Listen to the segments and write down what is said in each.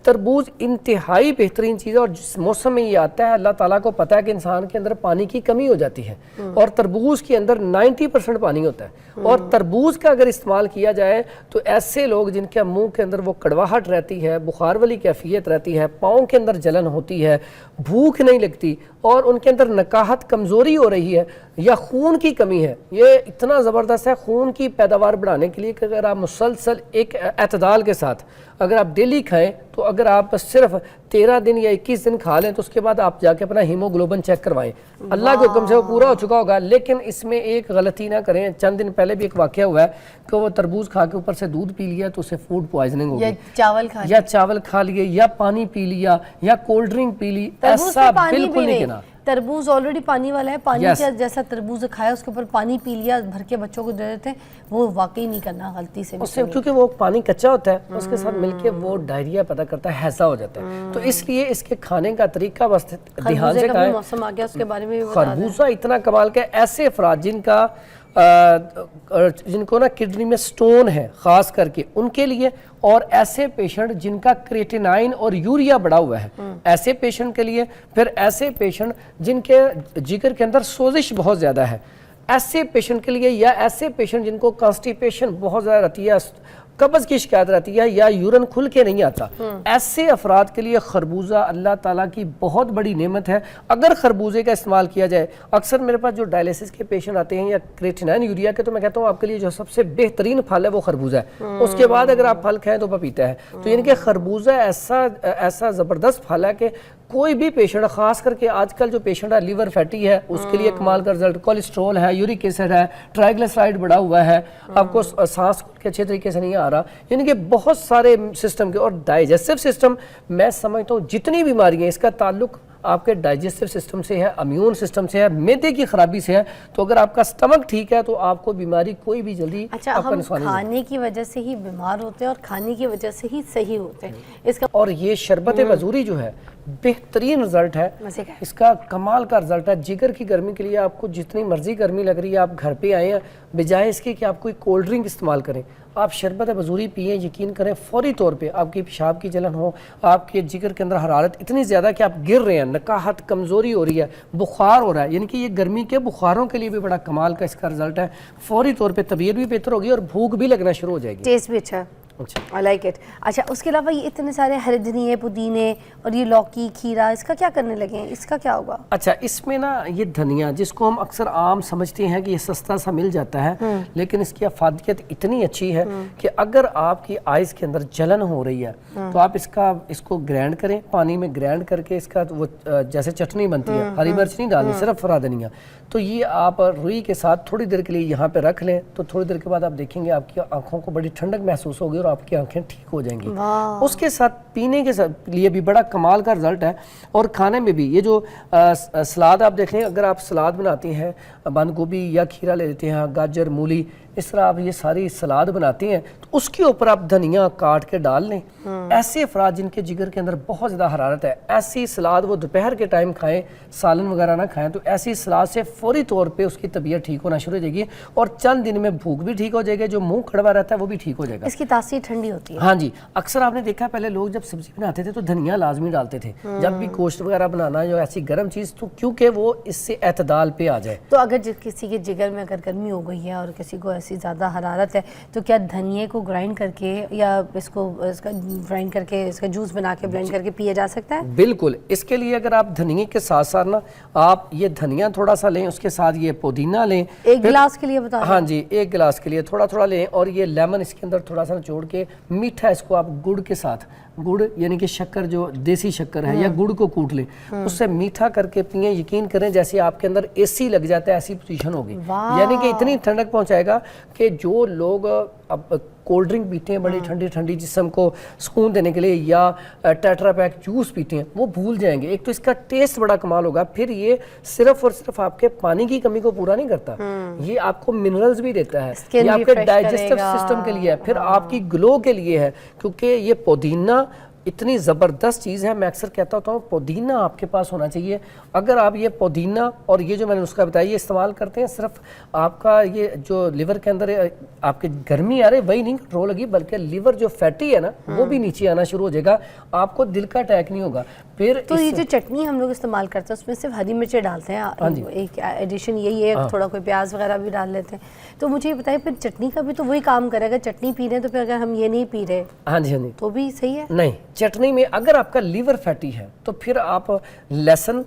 تربوز انتہائی بہترین چیز ہے، اور جس موسم میں یہ آتا ہے اللہ تعالیٰ کو پتہ ہے کہ انسان کے اندر پانی کی کمی ہو جاتی ہے، اور تربوز کے اندر 90% پانی ہوتا ہے، اور تربوز کا اگر استعمال کیا جائے تو ایسے لوگ جن کے منہ کے اندر وہ کڑواہٹ رہتی ہے، بخار والی کیفیت رہتی ہے، پاؤں کے اندر جلن ہوتی ہے، بھوک نہیں لگتی، اور ان کے اندر نکاحت کمزوری ہو رہی ہے یا خون کی کمی ہے، یہ اتنا زبردست ہے خون کی پیداوار بڑھانے کے لیے کہ اگر آپ مسلسل ایک اعتدال کے ساتھ اگر آپ ڈیلی کھائیں، تو اگر آپ صرف 13 دن یا 21 دن کھا لیں تو اس کے بعد آپ جا کے اپنا ہیموگلوبن چیک کروائیں، اللہ کے حکم سے وہ پورا ہو چکا ہوگا۔ لیکن اس میں ایک غلطی نہ کریں، چند دن پہلے بھی ایک واقعہ ہوا ہے کہ وہ تربوز کھا کے اوپر سے دودھ پی لیا تو اسے فوڈ پوائزننگ ہو گئی، یا چاول کھا لیے، یا پانی پی لیا، یا کولڈ ڈرنک پی لی، ایسا بالکل نہیں کہنا۔ تربوز آلریڈی پانی والا ہے، پانی کا جیسا تربوز کھایا اس کے اوپر پانی پی لیا بھر کے بچوں کو دے دیتے ہیں، وہ واقعی نہیں کرنا غلطی سے، کیونکہ وہ پانی کچا ہوتا ہے، اس کے ساتھ مل کے وہ ڈائریا پیدا کرتا ہے، ہیضہ ہو جاتا ہے، تو اس لیے اس کے کھانے کا طریقہ بس دھیان سے کھائیں۔ موسم آ گیا اس کے بارے میں خربوزہ اتنا کمال کا ہے، ایسے افراد جن کو نا کڈنی میں سٹون ہے خاص کر کے ان کے لیے، اور ایسے پیشنٹ جن کا کریٹینائن اور یوریا بڑھا ہوا ہے ایسے پیشنٹ کے لیے، پھر ایسے پیشنٹ جن کے جگر کے اندر سوزش بہت زیادہ ہے ایسے پیشنٹ کے لیے، یا ایسے پیشنٹ جن کو کانسٹیپیشن بہت زیادہ رہتی ہے، قبض کی شکایت رہتی ہے، یا یورن کھل کے نہیں آتا، ایسے افراد کے لیے خربوزہ اللہ تعالیٰ کی بہت بڑی نعمت ہے اگر خربوزے کا استعمال کیا جائے۔ اکثر میرے پاس جو ڈائلیسس کے پیشنٹ آتے ہیں یا کریٹینائن یوریا کے، تو میں کہتا ہوں آپ کے لیے جو سب سے بہترین پھل ہے وہ خربوزہ ہے، اس کے بعد اگر آپ پھل کھائیں تو پپیتا ہے، تو یعنی کہ خربوزہ ایسا زبردست پھل ہے کہ کوئی بھی پیشنٹ، خاص کر کے آج کل جو پیشنٹ ہے لیور فیٹی ہے اس کے لیے کمال کا رزلٹ، کولیسٹرول ہے، یورک ایسڈ ہے، ٹرائیگلیسرائڈ بڑھا ہوا ہے، آپ کو سانس کے اچھے طریقے سے نہیں آ رہا، یعنی کہ بہت سارے سسٹم کے، اور ڈائجسٹو سسٹم میں سمجھتا ہوں جتنی بیماریاں اس کا تعلق آپ کے ڈائجسٹو سسٹم سے ہے، امیون سسٹم سے ہے، معدے کی خرابی سے ہے، تو اگر آپ کا سٹمک ٹھیک ہے تو آپ کو بیماری کوئی بھی جلدی ہم کھانے کی وجہ سے ہی بیمار ہوتے ہیں اور کھانے کی وجہ سے ہی صحیح ہوتے ہیں اس کا، اور یہ شربت وزوری جو ہے بہترین رزلٹ ہے اس کا، کمال کا رزلٹ ہے جگر کی گرمی کے لیے۔ آپ کو جتنی مرضی گرمی لگ رہی ہے آپ گھر پہ آئیں، بجائے اس کے کہ آپ کوئی کولڈ ڈرنک استعمال کریں، آپ شربت وزوری پئیں، یقین کریں فوری طور پہ آپ کی پیشاب کی جلن ہو، آپ کے جگر کے اندر حرارت اتنی زیادہ کہ آپ گر رہے ہیں، نکاحت کمزوری ہو رہی ہے، بخار ہو رہا ہے، یعنی کہ یہ گرمی کے بخاروں کے لیے بھی بڑا کمال کا اس کا رزلٹ ہے، فوری طور پہ طبیعت بھی بہتر ہوگی اور بھوک بھی لگنا شروع ہو جائے گی، ٹیسٹ بھی اچھا، I like it۔ اچھا اس کے علاوہ یہ اتنے سارے ہرے دھنیے، پودینے اور یہ لوکی، کھیرا، اس کا کیا کرنے لگے ہیں، اس کا کیا ہوگا؟ اچھا اس میں نا یہ دھنیا جس کو ہم اکثر عام سمجھتے ہیں کہ یہ سستا سا مل جاتا ہے، لیکن اس کی افادیت اتنی اچھی ہے کہ اگر آپ کی آئز کے اندر جلن ہو رہی ہے تو آپ اس کو گرینڈ کریں، پانی میں گرینڈ کر کے اس کا وہ جیسے چٹنی بنتی ہے، ہری مرچ نہیں ڈالنی، صرف ہرا دھنیا، تو یہ آپ روئی کے ساتھ تھوڑی دیر کے لیے یہاں پہ رکھ لیں، تو تھوڑی دیر کے بعد آپ دیکھیں گے آپ کی آنکھوں کو بڑی ٹھنڈک محسوس ہوگی اور آپ کی آنکھیں ٹھیک ہو جائیں گی۔ اس کے ساتھ پینے کے لیے بھی بڑا کمال کا رزلٹ ہے، اور کھانے میں بھی یہ جو سلاد آپ دیکھ لیں، اگر آپ سلاد بناتے ہیں، بند گوبھی یا کھیرا لے لیتے ہیں، گاجر، مولی، اس طرح آپ یہ ساری سلاد بناتے ہیں تو اس کے اوپر آپ دھنیا کاٹ کے ڈال لیں۔ ایسے افراد جن کے جگر کے اندر بہت زیادہ حرارت ہے، ایسی سلاد وہ دوپہر کے ٹائم کھائیں، سالن وغیرہ نہ کھائیں، تو ایسی سلاد سے فوری طور پہ اس کی طبیعت ٹھیک ہونا شروع ہو جائے گی، اور چند دن میں بھوک بھی ٹھیک ہو جائے گی، جو منہ کڑوا رہتا ہے وہ بھی ٹھیک ہو جائے گا۔ اس کی تاثیر ٹھنڈی ہوتی ہے۔ ہاں جی، اکثر آپ نے دیکھا پہلے لوگ جب سبزی بناتے تھے تو دھنیا لازمی ڈالتے تھے، جب بھی گوشت وغیرہ بنانا ہے جو ایسی گرم چیز، تو کیونکہ وہ اس سے اعتدال پہ آ جائے۔ تو اگر کسی کے جگر میں اگر گرمی ہو گئی ہے اور کسی کو ایسی زیادہ حرارت ہے تو کیا دھنیے کو گرائنڈ کر کے یا اس کا گرائنڈ کر کے اس کا جوس بنا کے بلینڈ کر کے پیا جا سکتا ہے؟ بالکل، اس کے لیے اگر آپ دھنیے کے ساتھ ساتھ نا آپ یہ دھنیا تھوڑا سا لیں، اس کے ساتھ یہ پودینہ لیں، ایک گلاس کے لیے بتا دیں۔ ہاں جی، ایک گلاس کے لیے تھوڑا تھوڑا لیں، اور یہ لیمن اس کے اندر تھوڑا سا نچوڑ کے میٹھا اس کو آپ گڑ کے ساتھ، گڑ یعنی کہ شکر جو دیسی شکر ہے یا گڑ کو کوٹ لیں، اس سے میٹھا کر کے پئیں، یقین کریں جیسے آپ کے اندر اے سی لگ جاتا ہے ایسی پوزیشن ہوگی، یعنی کہ اتنی ٹھنڈک پہنچائے گا کہ جو لوگ اب کولڈ ڈرنک پیتے ہیں بڑی ٹھنڈی ٹھنڈی جسم کو سکون دینے کے لیے، یا ٹیٹرا پیک جوس پیتے ہیں، وہ بھول جائیں گے۔ ایک تو اس کا ٹیسٹ بڑا کمال ہوگا، پھر یہ صرف اور صرف آپ کے پانی کی کمی کو پورا نہیں کرتا، یہ آپ کو منرلز بھی دیتا ہے، یہ آپ کے ڈائجسٹو سسٹم کے لیے ہے، پھر آپ کی گلو کے لیے ہے، کیونکہ یہ پودینہ اتنی زبردست چیز ہے. میں اکثر کہتا ہوتا ہوں پودینہ آپ کے پاس ہونا چاہیے. اگر آپ یہ پودینہ اور یہ جو میں نے نسخہ بتایا یہ استعمال کرتے ہیں, صرف آپ کا یہ جو لیور کے اندر آپ کے گرمی آ رہے وہی نہیں کنٹرول ہوگی, بلکہ لیور جو فیٹی ہے نا وہ بھی نیچے آنا شروع ہو جائے گا, آپ کو دل کا اٹیک نہیں ہوگا. پھر تو یہ جو چٹنی ہم لوگ استعمال کرتے ہیں اس میں صرف ہری مرچیں ڈالتے ہیں, ایک ایڈیشن یہی ہے, تھوڑا کوئی پیاز وغیرہ بھی ڈال لیتے ہیں. تو مجھے یہ بتائیں پھر چٹنی کا بھی تو وہی کام کرے گا, چٹنی پی رہے ہیں تو پھر اگر ہم یہ نہیں پی رہے ہاں جی تو بھی صحیح ہے؟ نہیں, چٹنی میں اگر آپ کا لیور فیٹی ہے تو پھر آپ لہسن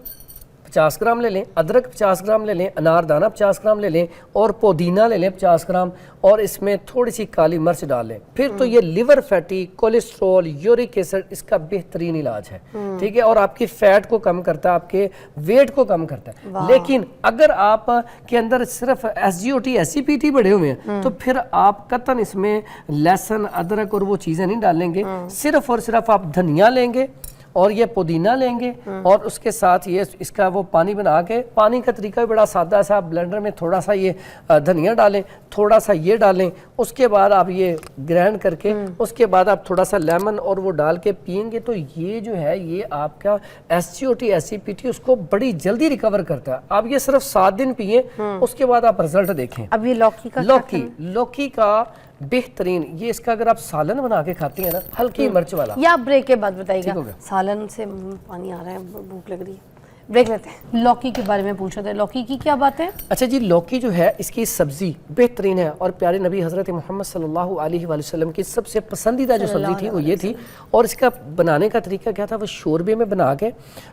50 گرام لے لیں, ادرک 50 گرام لے لیں, انار دانہ 50 گرام لے لیں, اور پودینہ لے لیں 50 گرام, اور اس میں تھوڑی سی کالی مرچ ڈال لیں. پھر تو یہ liver fatty, cholesterol, uric acid اس کا بہترین علاج ہے. ٹھیک ہے, اور آپ کی فیٹ کو کم کرتا ہے, آپ کے ویٹ کو کم کرتا ہے. لیکن اگر آپ کے اندر صرف SGOT SCPT بڑھے ہوئے ہیں تو پھر آپ قطعاً اس میں لہسن, ادرک اور وہ چیزیں نہیں ڈالیں گے. صرف اور صرف آپ دھنیا لیں گے اور یہ پودینہ لیں گے, اور اس کے ساتھ یہ اس کا وہ پانی بنا کے, پانی کا طریقہ بھی بڑا سادہ ہے صاحب, بلینڈر میں تھوڑا سا یہ دھنیا ڈالیں, تھوڑا سا یہ ڈالیں, اس کے بعد آپ یہ گرینڈ کر کے اس کے بعد آپ تھوڑا سا لیمن اور وہ ڈال کے پئیں گے تو یہ جو ہے یہ آپ کا SGOT SCPT اس کو بڑی جلدی ریکور کرتا ہے. آپ یہ صرف 7 دن پئیں, اس کے بعد آپ رزلٹ دیکھیں. اب یہ لوکی کا لوکی کا بہترین, یہ اس کا اگر آپ سالن بنا کے کھاتے ہیں نا ہلکی مرچ والا. یا بریک کے بعد بتائیے گا, سالن سے پانی آ رہا ہے, بھوک لگ رہی ہے, بریک لیتے ہیں. لوکی کے بارے میں پوچھ رہے تھے, لوکی کی کیا بات ہے؟ اچھا جی, لوکی جو ہے اس کی سبزی بہترین ہے, اور پیارے نبی حضرت محمد صلی اللہ علیہ وآلہ وسلم کی سب سے پسندیدہ جو سبزی تھی وہ یہ تھی. اور اس کا بنانے کا طریقہ کیا تھا, وہ شوربے میں بنا کے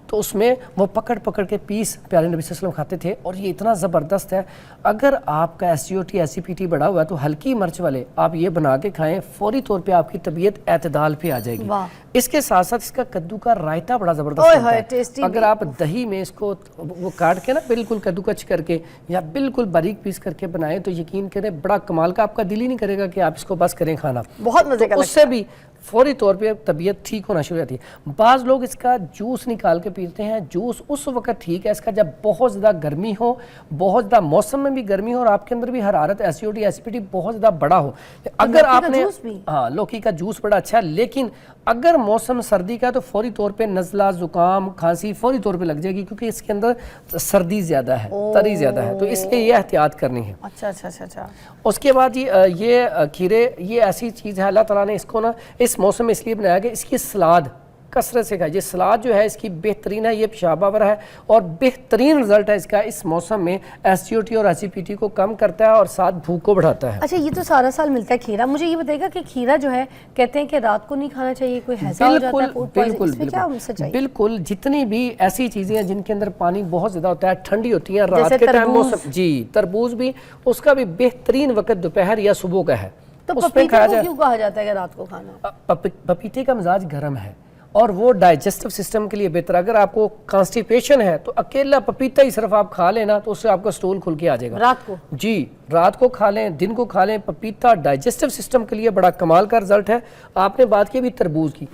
تو اس میں وہ پکڑ پکڑ کے پیس پیارے نبی صلی اللہ علیہ وسلم کھاتے تھے. اور یہ اتنا زبردست ہے, اگر آپ کا SGOT SCPT بڑھا ہوا ہے تو ہلکی مرچ والے آپ یہ بنا کے کھائیں, فوری طور پہ آپ کی طبیعت اعتدال پہ آ جائے گی. اس کے ساتھ ساتھ اس کا کدو کا رائتا بڑا زبردست ہوتا ہے. اگر آپ دہی میں اس کو وہ کاٹ کے نا بالکل کدو کچ کر کے یا بالکل باریک پیس کر کے بنائیں تو یقین کریں بڑا کمال کا, آپ کا دل ہی نہیں کرے گا کہ آپ اس کو بس کریں کھانا. بہت مزے کا اس سے بھی فوری طور پہ طبیعت ٹھیک ہونا شروع ہوتی ہے. بعض لوگ اس کا جوس نکال کے پیتے ہیں. جوس اس وقت ٹھیک ہے اس کا جب بہت زیادہ گرمی ہو, بہت زیادہ موسم میں بھی گرمی ہو اور آپ کے اندر بھی حرارت SGOT SCPT بہت زیادہ بڑا ہو. اگر آپ نے ہاں لوکی کا جوس بڑا اچھا ہے, لیکن اگر موسم سردی کا تو فوری طور پہ نزلہ, زکام, کھانسی فوری طور پہ لگ جائے گی, کیونکہ اس کے اندر سردی زیادہ ہے, تری زیادہ ہے, تو اس لیے یہ احتیاط کرنی ہے. اچھا. اس کے بعد یہ کھیرے, یہ ایسی چیز ہے اللہ تعالیٰ نے اس کو نا اس موسم میں اس لیے بنایا کہ اس کی سلاد کثرت سے کھائے. یہ سلاد جو ہے اس کی بہترین ہے, یہ پیشاب آور ہے اور بہترین رزلٹ ہے اس کا اس موسم میں. SGOT اور SCPT کو کم کرتا ہے اور ساتھ بھوک کو بڑھاتا ہے. اچھا, یہ تو سارا سال ملتا ہے کھیرا. مجھے یہ بتائے گا کہ کھیرا جو ہے کہتے ہیں کہ رات کو نہیں کھانا چاہیے, کوئی ہیضہ ہو جاتا ہے فوڈ پوائزن, اس میں کیا سچائی؟ بالکل, جتنی بھی ایسی چیزیں ہیں جن کے اندر پانی بہت زیادہ ہوتا ہے, ٹھنڈی ہوتی ہیں رات کے ٹائم موسم, جی تربوز بھی, اس کا بھی بہترین وقت دوپہر یا صبح کا ہے. تو پپیتے کو کیوں کہا جاتا ہے کہ رات کو کھانا؟ پپیتے کا مزاج گرم ہے اور وہ ڈائجسٹو سسٹم کے لیے بہتر. اگر آپ کو کانسٹیپیشن ہے تو اکیلا پپیتا ہی صرف آپ کھا لینا تو اس سے آپ کا سٹول کھل کے آ جائے گا. رات کو جی رات کو کھا لیں, دن کو کھا لیں. پپیتا ڈائجسٹو سسٹم کے لیے بڑا کمال کا رزلٹ ہے. آپ نے بات کی بھی تربوز کی,